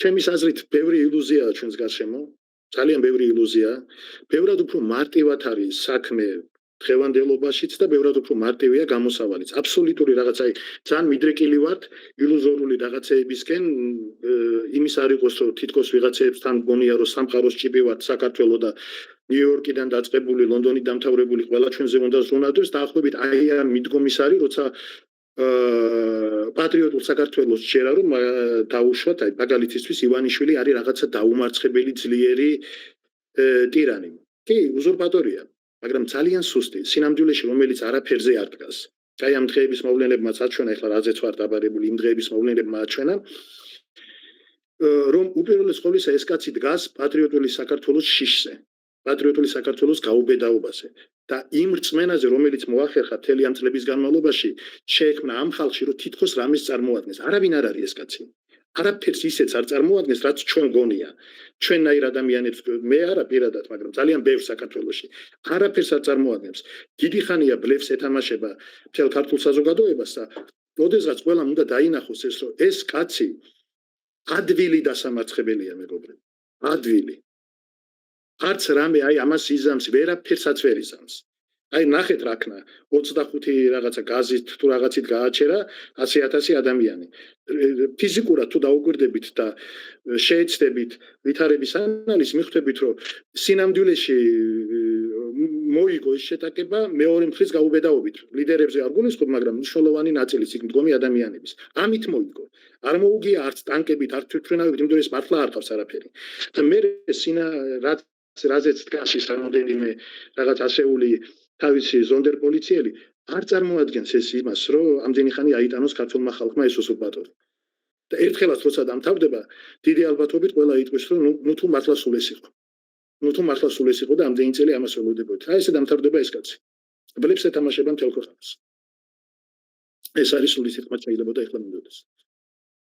ჩემის აზრით ბევრი ილუზიაა ჩვენს გარშემო, ძალიან ბევრი ილუზიაა. ბევრად უფრო მარტივად არის საქმე დღევანდელობაშიც და ბევრად უფრო მარტივია გამოსავალიც. აბსოლუტური რაღაც აი ძალიან მიდრეკილი ვართ ილუზორული რაღაცეებისკენ, იმის არ იყოს რომ თითქოს ვიღაცეებთან გონია რომ სამყაროს ჭიბი ვართ საქართველოს და ნიუ-იორკიდან დაწყებული, ლონდონით დამთავრებული ყველა ჩვენზე უნდა ზრუნავდეს, დაახლოებით აი ამ მიდგომის არის, როცა პატრიოტულ საქართველოს შეერა რომ დაუშვათ, აი მაგალითისთვის ივანიშვილი არის რაღაცა დაუმარცხებელი ძლიერი ტირანი. კი, უზურპატორია, მაგრამ ძალიან სუსტი, სინამდვილეში რომელიც არაფერზე არ დგას. აი ამ დღეების მოვლენებმაც აჩვენა, ეხლა რაზეც ვარ დაბადებული, იმ დღეების მოვლენებმა აჩვენა, რომ უპირველეს ყოვლისა ეს კაცი დგას პატრიოტული საქართველოს შიშზე. პატრიოტული საქართველოს გაუბედაობაზე და იმ რწმენაზე, რომელიც მოახერხა მთელი ამ წლების განმავლობაში, შეექმნა ამ ხალხში, რომ თითქოს რამეს წარმოადგენს. არავინ არ არის ეს კაცი. არაფერს ისეც არ წარმოადგენს, რაც ჩვენ გონია. ჩვენნაირ ადამიანებს, მე არა პირადად, მაგრამ ძალიან ბევრ საქართველოში არაფერს არ წარმოადგენს. დიდი ხანია ბლეფს ეთამაშება მთელ ქართულ საზოგადოებას და ოდესღაც ყველამ უნდა დაინახოს ეს, რომ ეს კაცი ადვილი დასამარცხებელია, მეგობრებო. ადვილი. არც რამე აი ამას იზამს, ვერაფერსაც ვერ იზამს. აი ნახეთ რა ქნა, 25 რაღაცა გაზით თუ რაღაცით გააჩერა 100,000 ადამიანი. ფიზიკურად თუ დაუკვირდებით და შეეცდებით ვითარების ანალიზს, მიხვდებით, რომ სინამდვილეში მოიგო ეს შეტაკება მეორე მხრის გაუბედაობით. ლიდერებზე არ გულისხმობ, მაგრამ მნიშვნელოვანი ნაწილიც იქ მდგომი ადამიანების. ამით მოიგო. არ მოუგია არც ტანკებით, არც თვითმფრინავებით, იმიტომ რომ ეს მართლა არ ყავს არაფერი. და მე რაზეც დგას ის რამოდენიმე რაღაც ასეული თავისი ზონდერ პოლიციელი არ წარმოადგენს ეს იმას, რომ ამდენი ხანი აიტანოს ქართულმა ხალხმა ეს უსურპატორი. და ერთხელაც როცა დამთავრდება, დიდი ალბათობით ყველა იტყვის, რომ ნუ თუ მართლა სულ ეს იყო. ნუ თუ მართლა სულ ეს იყო და ამდენი წელი ამას ველოდებოდით. აი ესე დამთავრდება ეს კაცი. ბლეფს ეთამაშება მთელ ქვეყანას. ეს არის სული სიტყვა შეიძლება ეხლა მინდოდეს.